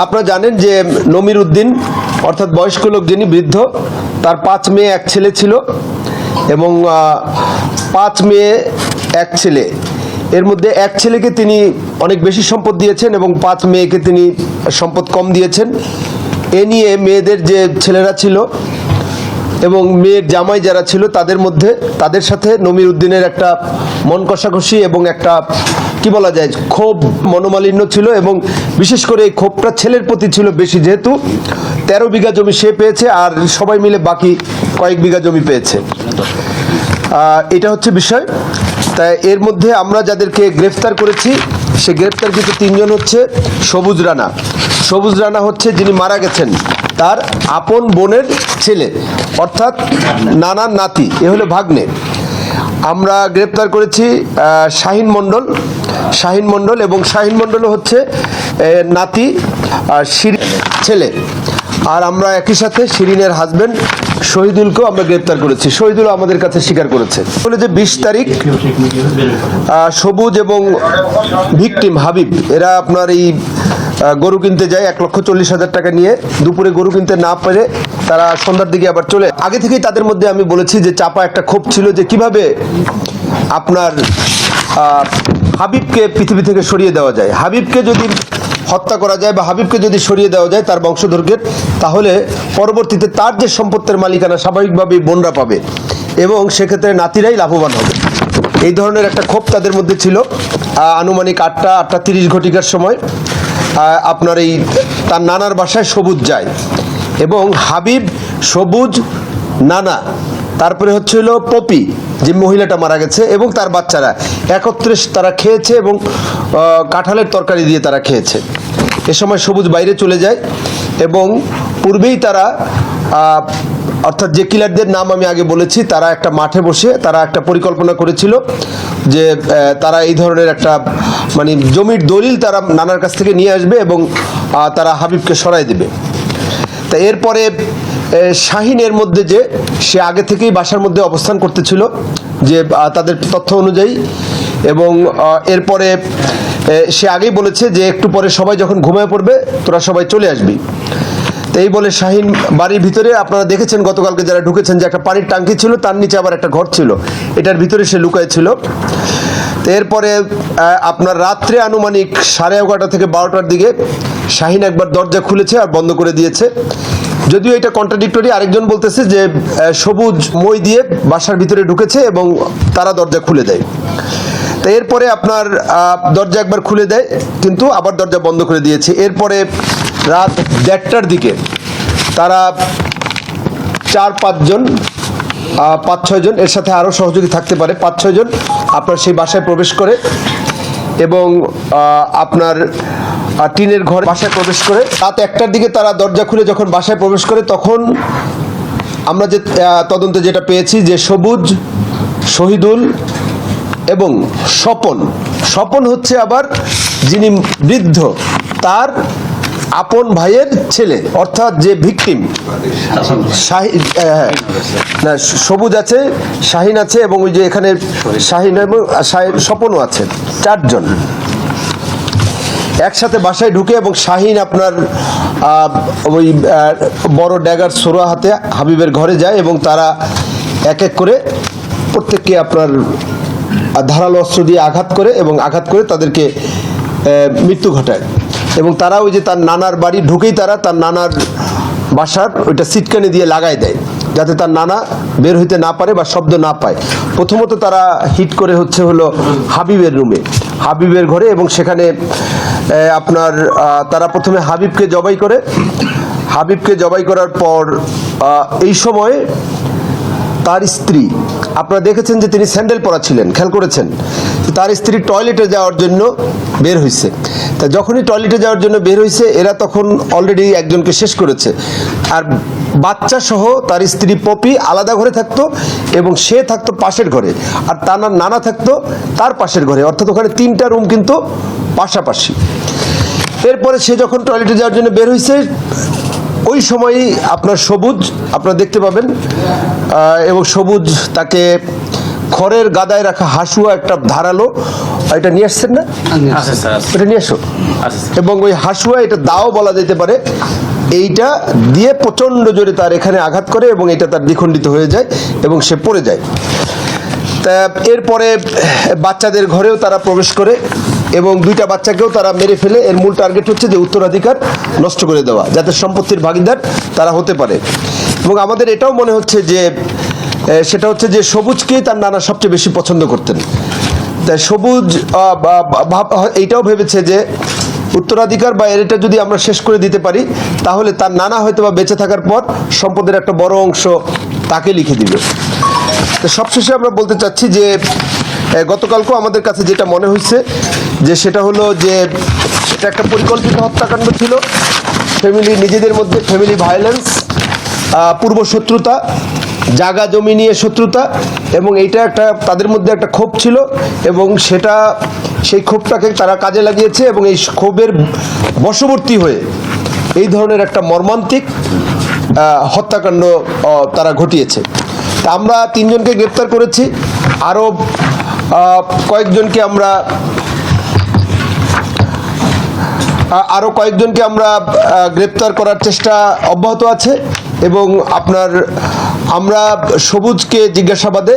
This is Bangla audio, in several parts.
আপনারা জানেন যে নমির উদ্দিন অর্থাৎ বয়স্ক লোক যিনি বৃদ্ধ, তার 5 মেয়ে 1 ছেলে ছিল এবং 5 মেয়ে 1 ছেলে, এর মধ্যে 1 ছেলেকে তিনি অনেক বেশি সম্পদ দিয়েছেন এবং 5 মেয়েকে তিনি সম্পদ কম দিয়েছেন। এ নিয়ে মেয়েদের যে ছেলেরা ছিল এবং মেয়ের জামাই যারা ছিল তাদের সাথে নমির উদ্দিনের একটা মন কষাকষি এবং একটা কি বলা যায় ক্ষোভ মনোমালিন্য ছিল এবং বিশেষ করে এই ক্ষোভটা ছেলের প্রতি ছিল বেশি, যেহেতু 13 বিঘা জমি সে পেয়েছে আর সবাই মিলে বাকি কয়েক বিঘা জমি পেয়েছে। এটা হচ্ছে বিষয়। তাই এর মধ্যে আমরা যাদেরকে গ্রেফতার করেছি সে গ্রেফতারকৃত 3 জন হচ্ছে সবুজ রানা। সবুজ রানা হচ্ছে যিনি মারা গেছেন তার আপন বোনের ছেলে, অর্থাৎ নানার নাতি, এ হলো ভাগ্নে। আমরা গ্রেপ্তার করেছি শাহিন মণ্ডল এবং শাহিন মণ্ডল হচ্ছে নাতি আর ছেলে। আর আমরা একই সাথে শিরিনের হাজবেন্ড শহীদুলকেও আমরা গ্রেপ্তার করেছি। শহীদুল আমাদের কাছে স্বীকার করেছে বলে যে 20 তারিখ সবুজ এবং ভিকটিম হাবিব এরা আপনার এই গরু কিনতে যায় 1,40,000 টাকা নিয়ে। দুপুরে গরু কিনতে না পেরে তারা সন্ধ্যার দিকে আবার চলে। আগে থেকেই তাদের মধ্যে আমি বলেছি যে চাপা একটা ক্ষোভ ছিল যে কিভাবে আপনার হাবিবকে পৃথিবী থেকে সরিয়ে দেওয়া যায়। হাবিবকে যদি হত্যা করা যায় বা হাবিবকে যদি সরিয়ে দেওয়া যায় তার বংশধরকে, তাহলে পরবর্তীতে তার যে সম্পত্তির মালিকানা স্বাভাবিকভাবেই বোনরা পাবে এবং সেক্ষেত্রে নাতিরাই লাভবান হবে। এই ধরনের একটা ক্ষোভ তাদের মধ্যে ছিল। আনুমানিক 8:30 ঘটিকার সময় আপনার এই তার নানার বাসায় সবুজ যায় এবং হাবিব, সবুজ, নানা, তারপরে হচ্ছে হলো পপি যে মহিলাটা মারা গেছে এবং তার বাচ্চারা একত্রে তারা খেয়েছে এবং কাঁঠালের তরকারি দিয়ে তারা খেয়েছে। এ সময় সবুজ বাইরে চলে যায় এবং পূর্বেই তারা অর্থাৎ যে কিলারদের নাম আমি আগে বলেছি তারা একটা মাঠে বসে তারা একটা পরিকল্পনা করেছিল যে তারা এই ধরনের একটা মানে জমির দলিল তারা নানার কাছ থেকে নিয়ে আসবে এবং তারা হাবিবকে সরাই দেবে। তা এরপরে শাহিনের মধ্যে যে সে আগে থেকেই বাসার মধ্যে অবস্থান করতেছিল যে তাদের তথ্য অনুযায়ী, এবং এরপরে সে আগেই বলেছে যে একটু পরে সবাই যখন ঘুমিয়ে পড়বে তোরা সবাই চলে আসবি। তো এই বলে শাহিন বাড়ির ভিতরে, আপনারা দেখেছেন গতকালকে যারা ঢুকেছেন, যে একটা পানির ট্যাঙ্কি ছিল, তার নিচে আবার একটা ঘর ছিল, এটার ভিতরে সে লুকায় ছিল। তো এরপরে আপনার রাত্রে আনুমানিক 11:30 থেকে 12টার দিকে শাহিন একবার দরজা খুলেছে আর বন্ধ করে দিয়েছে। যদিও এটা কন্ট্রাডিক্টরি, আরেকজন বলতেছে যে সবুজ মই দিয়ে বাসার ভিতরে ঢুকেছে এবং তারা দরজা খুলে দেয়। তো এরপরে আপনার দরজা একবার খুলে দেয় কিন্তু আবার দরজা বন্ধ করে দিয়েছে। এরপরে রাত 1:30টার দিকে তারা 4-5 জন 5-6 জন, এর সাথে আরও সহযোগী থাকতে পারে, 5-6 জন আপনার সেই বাসায় প্রবেশ করে এবং আপনার টিনের ঘর বাসায় প্রবেশ করে রাত 1টার দিকে তারা দরজা খুলে যখন বাসায় প্রবেশ করে তখন আমরা যে তদন্তে যেটা পেয়েছি যে সবুজ, শহীদুল এবং স্বপন হচ্ছে আবার যিনি বৃদ্ধ তার আপন ভাইয়ের ছেলে, অর্থাৎ যে ভিকটিম না, সবুজ আছে, শাহিন আছে এবং ওই যে এখানে শাহিন এবং স্বপনও আছে, 4 জন একসাথে বাসায় ঢুকে এবং শাহিন আপনার ওই বড় ড্যাগার ছোড়া হাতে হাবিবের ঘরে যায় এবং তারা এক এক করে প্রত্যেককে আপনার ধারালো অস্ত্র দিয়ে আঘাত করে তাদেরকে মৃত্যু ঘটায়। এবং তারা ওই যে তার নানার বাড়ি ঢুকেই তারা তার নানার বাসার ওইটা সিটকানি দিয়ে লাগাই দেয় যাতে তার নানা বের হইতে না পারে বা শব্দ না পায়। প্রথমত তারা হিট করে হলো হাবিবের রুমে, হাবিবের ঘরে, এবং সেখানে আপনার তারা প্রথমে হাবিবকে জবাই করার পর এই সময় তার স্ত্রী, আপনারা দেখেছেন যে তিনি স্যান্ডেল পরা ছিলেন, খেয়াল করেছেন, তার স্ত্রী টয়লেটে যাওয়ার জন্য বের হয়েছে। তা যখনই টয়লেটে যাওয়ার জন্য বের হয়েছে এরা তখন অলরেডি একজনকে শেষ করেছে, আর বাচ্চা সহ তার স্ত্রী পপি আলাদা ঘরে থাকতো এবং সে থাকতো পাশের ঘরে, আর তার নানা থাকতো তার পাশের ঘরে, অর্থাৎ ওখানে 3টা রুম কিন্তু পাশাপাশি। এরপরে সে যখন টয়লেটে যাওয়ার জন্য বের হয়েছে ওই সময়ই আপনার সবুজ আপনারা দেখতে পাবেন এবং সবুজ তাকে খড়ের গাদায় রাখা হাসুয়া একটা ধারালো এটা নিয়ে আসছেন না? আছে স্যার, আছে। এটা নিয়ে আসো। আছে স্যার। এবং ওই হাসুয়া, এটা দাও বলা যেতে পারে, এইটা দিয়ে প্রচণ্ড জোরে তার এখানে আঘাত করে এবং এটা তার দ্বিখণ্ডিত হয়ে যায় এবং সে পড়ে যায়। তা এরপরে বাচ্চাদের ঘরেও তারা প্রবেশ করে এবং 2টা বাচ্চাকেও তারা মেরে ফেলে। এর মূল টার্গেট হচ্ছে যে উত্তরাধিকার নষ্ট করে দেওয়া, যাতে সম্পত্তির ভাগিদার তারা হতে পারে। এবং আমাদের এটাও মনে হচ্ছে যে সেটা হচ্ছে যে সবুজকেই তার নানা সবচেয়ে বেশি পছন্দ করতেন। তাই সবুজ এইটাও ভেবেছে যে উত্তরাধিকার বা এটা যদি আমরা শেষ করে দিতে পারি তাহলে তার নানা হয়তো বা বেঁচে থাকার পর সম্পদের একটা বড় অংশ তাকে লিখে দিবে। তো সবশেষে আমরা বলতে চাচ্ছি যে গতকালকেও আমাদের কাছে যেটা মনে হয়েছে যে সেটা হলো যে এটা একটা পরিকল্পিত হত্যাকাণ্ড ছিল। ফ্যামিলি, নিজেদের মধ্যে ফ্যামিলি ভায়োলেন্স, পূর্ব শত্রুতা, জায়গা জমি নিয়ে শত্রুতা, এবং এইটা একটা তাদের মধ্যে একটা ক্ষোভ ছিল এবং সেই ক্ষোভটাকে তারা কাজে লাগিয়েছে এবং এই ক্ষোভের বশবর্তী হয়ে এই ধরনের একটা মর্মান্তিক হত্যাকাণ্ড তারা ঘটিয়েছে। তা আমরা 3 জনকে গ্রেপ্তার করেছি, আরও কয়েকজনকে আমরা গ্রেপ্তার করার চেষ্টা অব্যাহত আছে। এবং আমরা সবুজকে জিজ্ঞাসাবাদে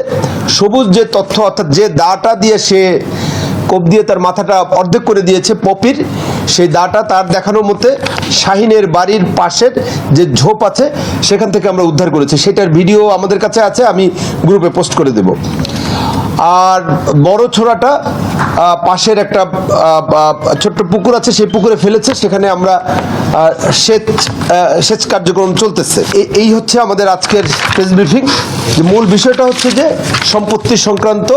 সবুজ যে তথ্য, অর্থাৎ যে দাটা দিয়ে সে কোপ দিয়ে তার মাথাটা অর্ধেক করে দিয়েছে পপির, সেই দাটা তার দেখানো মতে শাহিনের বাড়ির পাশের যে ঝোপ আছে সেখান থেকে আমরা উদ্ধার করেছি। সেটার ভিডিও আমাদের কাছে আছে, আমি গ্রুপে পোস্ট করে দেব। আর বড় ছোড়াটা পাশের একটা ছোট্ট পুকুর আছে, সেই পুকুরে ফেলেছে, সেখানে আমরা সেচ কার্যক্রম চলতেছে। এই হচ্ছে আমাদের আজকের প্রেস ব্রিফিং। মূল বিষয়টা হচ্ছে যে সম্পত্তি সংক্রান্ত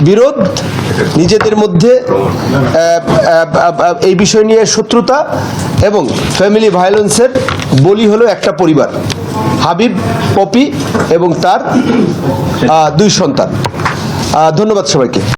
বিরোধ, নিজেদের মধ্যে এই বিষয় নিয়ে শত্রুতা এবং ফ্যামিলি ভায়োলেন্সের বলি হলো একটা পরিবার, হাবিব, পপি এবং তার 2 সন্তান। ধন্যবাদ সবাইকে।